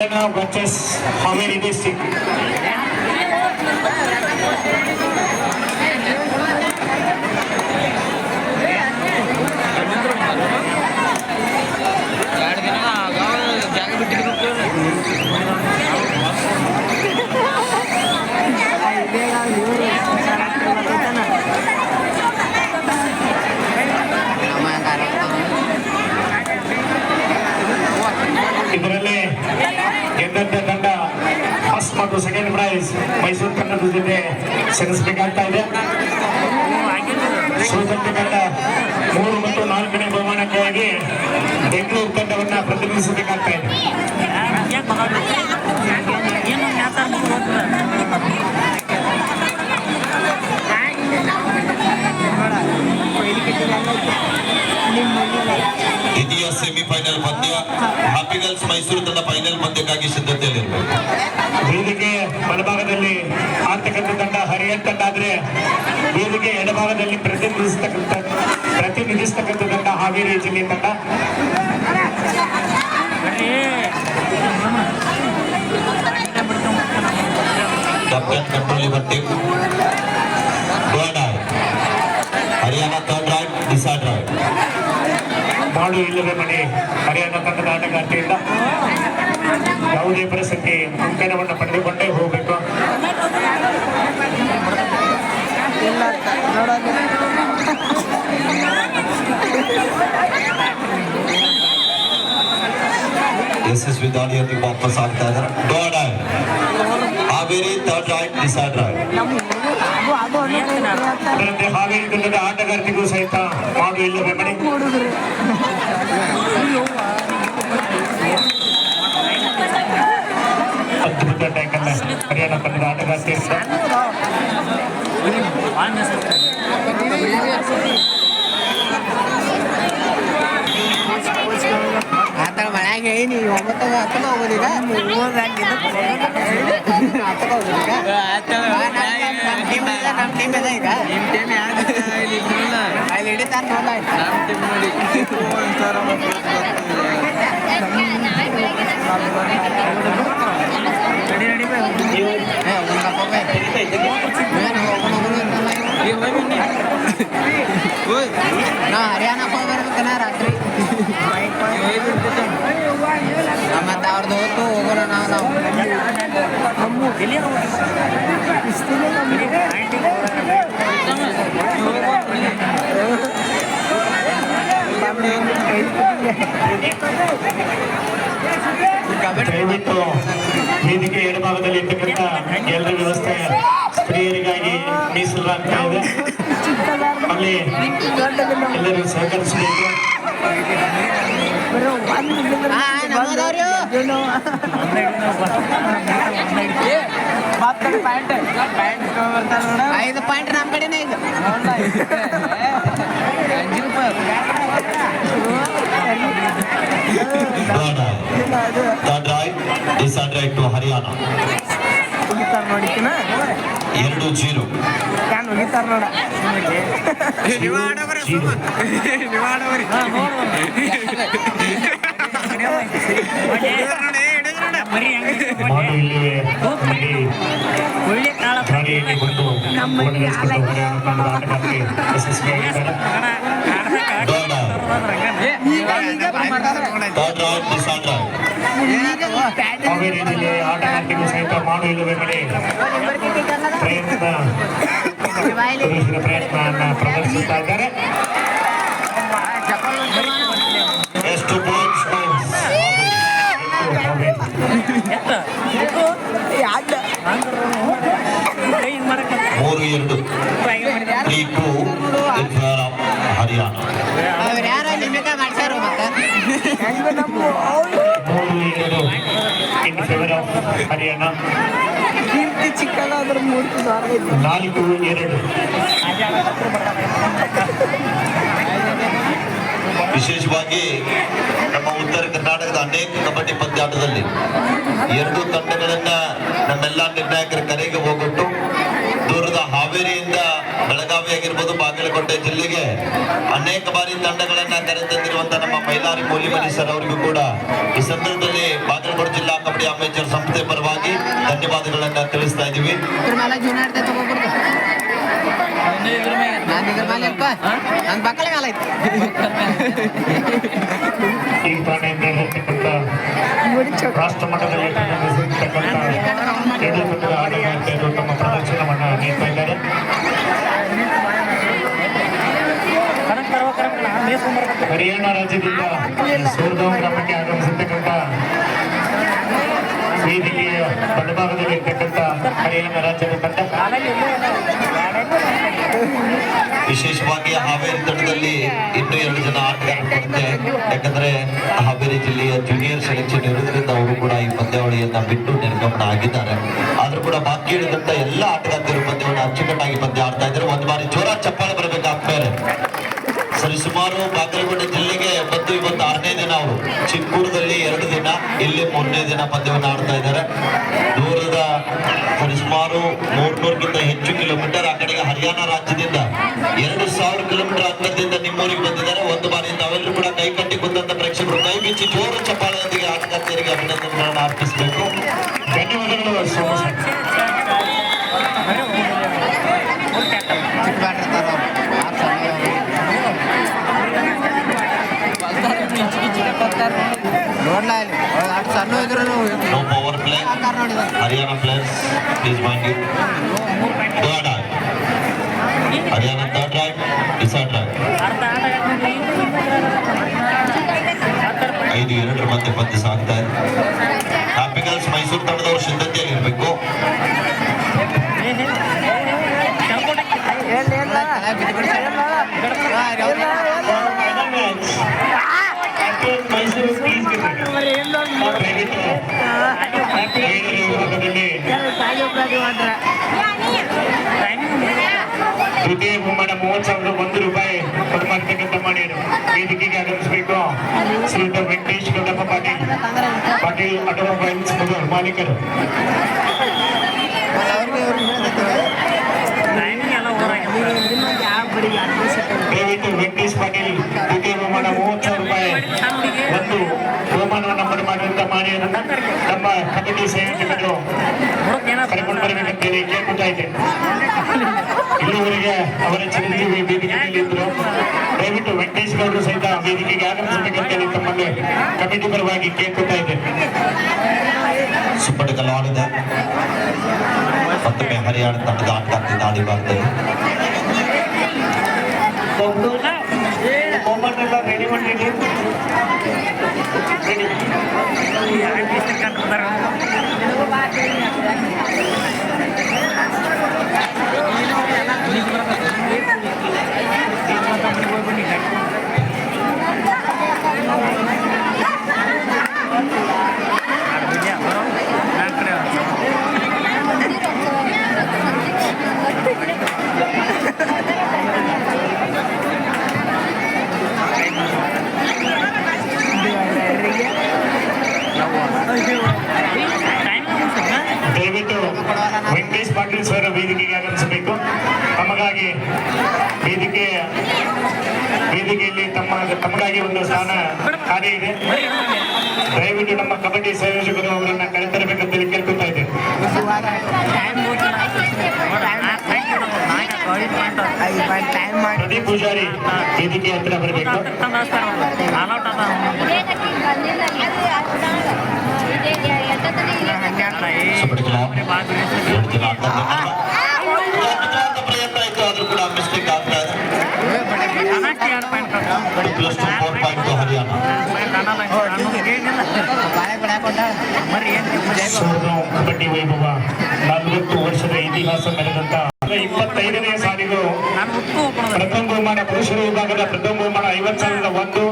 versus Haveri district. ಇದರಲ್ಲಿ ಗೆದ್ದಂತ ತಂಡ first ಮತ್ತು ಸೆಕೆಂಡ್ ಪ್ರೈಸ್ ಮೈಸೂರು ಕನ್ನಡದ ಜೊತೆ ಸೆಣಸಬೇಕಾಗ್ತಾ ಇದೆ. ಸೋತಂತ ತಂಡ 3 ಮತ್ತು 4ನೇ ಬಹುಮಾನಕ್ಕಾಗಿ ಬೆಂಗಳೂರು ತಂಡವನ್ನ ಪ್ರತಿನಿಧಿಸಬೇಕಾಗ್ತಾ ಇದೆ. ದ್ವಿತೀಯ ಸೆಮಿಫೈನಲ್ ಪಂದ್ಯ ಹ್ಯಾಪಿಗಲ್ಸ್ ಮೈಸೂರು ತಂಡ ಫೈನಲ್ ಪಂದ್ಯಕ್ಕಾಗಿ ಸಿದ್ಧತೆಯಲ್ಲಿರಬೇಕು. ವೇದಿಕೆ ಬಲಭಾಗದಲ್ಲಿ ಆಡ್ತಕ್ಕಂಥ ತಂಡ ಹರಿಯನ್ ತಂಡ ಆದ್ರೆ ವೇದಿಕೆ ಎಡಭಾಗದಲ್ಲಿ ಪ್ರತಿನಿಧಿಸ್ತಕ್ಕಂಥ ತಂಡ ಹಾವೇರಿ ಜಿಲ್ಲೆ ತಂಡ. Captain control liver team third right Haryana third right decide right ಮಾಡು ಇಲ್ಲವೇ ಮನೆ ಹರಿಯಾಣ ತಂಡದ ಆಟಗಾರ್ತಿಯಿಂದ ಯಾವುದೇ ಪರಿಸ್ಥಿತಿ ಅಂಕಣವನ್ನು ಪಡೆದುಕೊಂಡೇ ಹೋಗಬೇಕು. ಯಶಸ್ವಿ ದಾಳಿಯೊಂದಿಗೆ ವಾಪಸ್ ಆಗ್ತಾ ಇದ್ದಾರೆ. ಥರ್ಡ್ ರಾइट ಹಾವೇರಿ ಥರ್ಡ್ ರಾइट ಡಿಸೈಡ್ ರಾइट ಅದರಂತೆ ಹಾವೇರಿ ತಂಡದ ಆಟಗಾರ್ತಿಗೂ ಸಹಿತ ಮಾಡು ಇಲ್ಲವೇ ಮನೆ ಅದ್ಭುತ ಟ್ಯಾಕಲ್ ಹರಿಯಾಣ ತಂಡದ ಆಟಗಾರ್ತಿಯಿಂದ. ಮನೆಗೆ ನೀವು 9 ಹೋಗೋದೀಗ ನಮ್ಮ ಟೀಮ್ ಇದೆ ಈಗ ಅಲ್ಲಿ ಹಿಡಿತಾರ ನಾ ಹರಿಯಾಣ ಹೋಗ್ಬರ್ಬೇಕನ ರಾತ್ರಿ ಮತ್ತೆ ಅವ್ರದ್ದು ಹೊತ್ತು ಹೋಗೋಣ ನಾವು ದಯವಿಟ್ಟು ವೇದಿಕೆ ಎಡಭಾಗದಲ್ಲಿ ಇರ್ತಕ್ಕಂಥ ಎಲ್ಲರ ವ್ಯವಸ್ಥೆ ಸ್ತ್ರೀಯರಿಗಾಗಿ ಮೀಸಲಾಗ್ತಾ ಇದೆ. ಅಲ್ಲಿ ಎಲ್ಲರೂ ಸಹಕರಿಸಬೇಕು. ಐದು ಪಾಯಿಂಟ್ ನಮ್ಮ ಕಡೆನೇ ಇದು ಥರ್ಡ್ ರಾइट ಡಿಸೈಡ್ ರಾइट ಟು ಹರಿಯಾಣ 2-0 ಹೋಗಿತಾರ ನೋಡ ಮಾಡು ಇಲ್ಲಿವೆ ಗಾಡಿಯಲ್ಲಿ ಬಂದು ಹರಿಯಾಣ ತಂಡದ ಆಟಗಾರ್ತಿ ಯಶಸ್ವಿಯಾಗಿದ್ದಾರೆ. ಥರ್ಡ್ ರಾइट ಡಿಸೈಡ್ ರಾइट ಹಾವೇರಿ ಜಿಲ್ಲೆಯ ಆಟಗಾರ್ತಿಗೂ ಸಹಿತ ಮಾಡು ಇಲ್ಲವೇ ಮನೆ ಪ್ರಯತ್ನವನ್ನು ಪ್ರದರ್ಶಿಸ್ತಾ ಇದ್ದಾರೆ. ಎಷ್ಟು points 3-2 3-2 in favor of Haryana. ಅವ್ರು ಯಾರೋ ನಿಮಿತ್ತ ಮಾಡ್ಸಾರು ಮತ್ತೆ 3-2 in favor of ಹರಿಯಾಣ. 4-2 ವಿಶೇಷವಾಗಿ ನಮ್ಮ ಉತ್ತರ ಕರ್ನಾಟಕದ ಅನೇಕ ಕಬಡ್ಡಿ ಪಂದ್ಯಾಟದಲ್ಲಿ ಎರಡು ತಂಡಗಳನ್ನ ನಮ್ಮೆಲ್ಲ ನಿರ್ಣಾಯಕರ ಕರೆಗೆ ಹೋಗ್ಬಿಟ್ಟು ದೂರದ ಹಾವೇರಿಯಿಂದ ಬೆಳಗಾವಿ ಆಗಿರ್ಬೋದು ಬಾಗಲಕೋಟೆ ಜಿಲ್ಲೆಗೆ ಅನೇಕ ಬಾರಿ ತಂಡಗಳನ್ನ ಕರೆತಂದಿರುವಂತ ನಮ್ಮ ಮೈಲಾರಿ ಮೂಲಿಮನಿ ಸರ್ ಅವರಿಗೂ ಕೂಡ ಈ ಸಂದರ್ಭದಲ್ಲಿ ಬಾಗಲಕೋಟೆ ಜಿಲ್ಲಾ ಕಬಡ್ಡಿ ಅಮೇಚರ್ ಸಂಸ್ಥೆ ಪರವಾಗಿ ಧನ್ಯವಾದಗಳನ್ನ ತಿಳಿಸ್ತಾ ಇದ್ದೀವಿ. ಇದ್ರ ಮೇಲೆ ಜೂನ್ ಆಡ್ತಾ ತಗೋಬಿಡ್ದು ನಾನು ಇದ್ರ ಮೇಲೆ ಅಲ್ಪ ನನ್ನ ಬಕ್ಕಳ ಮೇಲೆ ಐತಿ ಈ ತಾಣೆಯಿಂದ ಇರತಕ್ಕಂಥ ರಾಷ್ಟ್ರ ಮಟ್ಟದಲ್ಲಿ ಪ್ರತಿನಿಧಿಸಿರ್ತಕ್ಕಂಥ ಎರಡು ತಂಡದ ಆಟಗಾರರು ತಮ್ಮ ಪ್ರದರ್ಶನವನ್ನು ನೀಡ್ತಾ ಇದ್ದಾರೆ. ಹರಿಯಾಣ ರಾಜ್ಯದಿಂದ ಸೂರ್ಗಾಂವ್ ಗ್ರಾಮಕ್ಕೆ ಆಗಮಿಸಿರ್ತಕ್ಕಂಥ ವೇದಿಕೆಯ ಬಲಭಾಗದಲ್ಲಿ ಇರ್ತಕ್ಕಂಥ ಹರಿಯಾಣ ರಾಜ್ಯದ ತಂಡ ವಿಶೇಷವಾಗಿ ಹಾವೇರಿ ತಂಡದಲ್ಲಿ ಇನ್ನೂ 2 ಜನ ಆಟಗಾರರು ಬರುತ್ತೆ. ಯಾಕಂದ್ರೆ ಹಾವೇರಿ ಜಿಲ್ಲೆಯ ಜೂನಿಯರ್ ಸೆಲೆಕ್ಷನ್ ಇರೋದ್ರಿಂದ ಅವರು ಕೂಡ ಈ ಪಂದ್ಯಾವಳಿಯನ್ನ ಬಿಟ್ಟು ನಿರ್ಗಮನ ಆಗಿದ್ದಾರೆ. ಆದ್ರೂ ಕೂಡ ಬಾಕಿ ಉಳಿದಂತ ಎಲ್ಲ ಆಟಗಾರರು ಪಂದ್ಯವನ್ನು ಅಚ್ಚುಕಟ್ಟಾಗಿ ಪಂದ್ಯ ಆಡ್ತಾ ಇದ್ದಾರೆ. ಒಂದು ಬಾರಿ ಜೋರ ಚಪ್ಪಾಳೆ ಬರಬೇಕಾಗ್ತಾರೆ. ಸರಿ, ಸುಮಾರು ಬಾಗಲಕೋಟೆ ಜಿಲ್ಲೆಗೆ ಬಂದು ಇವತ್ತು 6ನೇ ದಿನ. ಅವರು ಚಿಕ್ಕೂರದಲ್ಲಿ 2 ದಿನ, ಇಲ್ಲಿ 3ನೇ ದಿನ ಪಂದ್ಯವನ್ನು ಆಡ್ತಾ ಇದ್ದಾರೆ. ದೂರದ ಸುಮಾರು 300ಕ್ಕಿಂತ ಹೆಚ್ಚು ಕಿಲೋಮೀಟರ್ ಆ ಕಡೆಗೆ ಹರಿಯಾಣ ರಾಜ್ಯದಿಂದ 2000 ಕಿಲೋಮೀಟರ್ ಅಂತರದಿಂದ ನಿಮ್ಮೂರಿಗೆ ಬಂದಿದ್ದಾರೆ. ಒಂದು ಬಾರಿ ತಾವೆಲ್ಲರೂ ಕೂಡ ಕೈ ಕಟ್ಟಿ ಕುಂತ ಪ್ರೇಕ್ಷಕರು ಕೈ ಬಿಚ್ಚಿ ಜೋರು ಚಪ್ಪಾಳೆಯೊಂದಿಗೆ ಆಟಗಾರರಿಗೆ ಅಭಿನಂದನೆಗಳನ್ನು ಅರ್ಪಿಸಬೇಕು. ಧನ್ಯವಾದಗಳು ಸೋಮಸ್. ಚಿಕ್ಕ ಬಾಟಿರ್ತಾರ ನೋಡ್ಲಾ ಇಲ್ಲಿ ಅಷ್ಟು ಸಣ್ಣ ಇದ್ರು No power play. Haryana players, please mind you. Third eye. Haryana third right, third right. 5-2 ಮಧ್ಯೆ ಪಂದ್ಯ ಸಾಗ್ತಾ ಇದೆ. ಹ್ಯಾಪಿ ಗರ್ಲ್ಸ್ ಮೈಸೂರು ತಂಡದವರು ಸಿದ್ಧತೆಯಲ್ಲಿ ಇರಬೇಕು. ದ್ವಿತೀಯ ಬಹುಮಾನ 30,001 ರೂಪಾಯಿ ಕೊಡಮಾಡ್ತಕ್ಕಂಥ ಮನೆಯರು ವೇದಿಕೆಗೆ ಆಗಮಿಸಬೇಕು. ಶ್ರೀಯುತ ವೆಂಕಟೇಶ್ ಗೌಡಪ್ಪ ಪಾಟೀಲ್ ಆಟೋಮೊಬೈಲ್ಸ್ ಮಾಲೀಕರು. ದಯವಿಟ್ಟು ವೆಂಕಟೇಶ್ ಪಾಟೀಲ್ ದ್ವಿತೀಯ ಬಹುಮಾನ 30,000 ರೂಪಾಯಿ ಒಂದು ಬಹುಮಾನವನ್ನು ಮಾಡಿರುವಂತಹ ಮಾನ್ಯರನ್ನ ನಮ್ಮ ಕಮಿಟಿ ಸಂಯೋಜಕರು ಕರ್ಕೊಂಡು ಬರಬೇಕಂತೇಳಿ ಕೇಳ್ಕೊತಾ ಇದೆ. ಇಲ್ಲಿವರೆಗೆ ಅವರ ಚಿರಂಜೀವಿ ವೇದಿಕೆಯಲ್ಲಿ ಇದ್ರು. ದಯವಿಟ್ಟು ವೆಂಕಟೇಶ್ ಗೌಡರು ಸಹಿತ ವೇದಿಕೆಗೆ ಆಗಮಿಸಬೇಕಂತೇಳಿ ತಮ್ಮಲ್ಲಿ ಕಮಿಟಿ ಪರವಾಗಿ ಕೇಳ್ಕೊತಾ ಇದೆ. ಸುಪ್ಪಟಕಲ್ಲು ಆಡಿದ ಮತ್ತೊಮ್ಮೆ ಹರಿಯಾಣ ತಂಡದ ಆಟಗಾರ್ತಿ ದಾಳಿ ಭಾಗದಲ್ಲಿ ಬಹುಮಾನೆಲ್ಲ ರೆಡಿ ಮಾಡಿದ್ದೀವಿ. ದಯವಿಟ್ಟು ವೆಂಕಟೇಶ್ ಪಾಟೀಲ್ ಸರ್ ವೇದಿಕೆಗೆ ಆಗಮಿಸಬೇಕು. ತಮಗಾಗಿ ವೇದಿಕೆಯಲ್ಲಿ ತಮಗಾಗಿ ಒಂದು ಸ್ಥಾನ ಖಾಲಿ ಇದೆ. ದಯವಿಟ್ಟು ನಮ್ಮ ಕಮಿಟಿ ಸಂಯೋಜಕರು ಅವರನ್ನ ಕರೆತರಬೇಕಂತ ಕೇಳ್ಕೊತಾ ಇದ್ದೇವೆ. ಪ್ರದೀಪ್ ಪೂಜಾರಿ ವೇದಿಕೆ ಹತ್ರ ಬರಬೇಕು. ಪ್ರಯತ್ನ ಆಯ್ತು, ಆದ್ರೂ ಕೂಡ ಮಿಸ್ಟೇಕ್ ಆಗ್ತಾ ಇದೆ. ಹರಿಯಾಣ ಕಬಡ್ಡಿ ವೈಭವ 40 ವರ್ಷದ ಇತಿಹಾಸ ಮೆರೆದಂತ 25ನೇ ಸಾಲಿಗೂ ಪ್ರಥಮ ಬಹುಮಾನ ಪುರುಷರ ವಿಭಾಗದ ಪ್ರಥಮ ಬಹುಮಾನ 50,001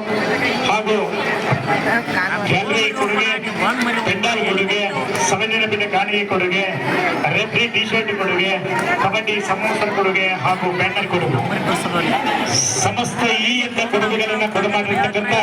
ಹಾಗೂ ಗ್ಯಾಲರಿ ಕೊಡುಗೆ, ಪೆಂಡಾಲ್ ಕೊಡುಗೆ, ಸವಿನೆನಪಿನ ಕಾಣಿಕೆ ಕೊಡುಗೆ, ರೆಫ್ರಿ ಟಿ ಶರ್ಟ್ ಕೊಡುಗೆ, ಕಬಡ್ಡಿ ಸಮೋಸ ಕೊಡುಗೆ ಹಾಗೂ ಬ್ಯಾನರ್ ಕೊಡುಗೆ ಸಮಸ್ತ ಈ ಎಲ್ಲ ಕೊಡುಗೆಗಳನ್ನು ಕೊಡಮಾಡಿರ್ತಕ್ಕಂಥ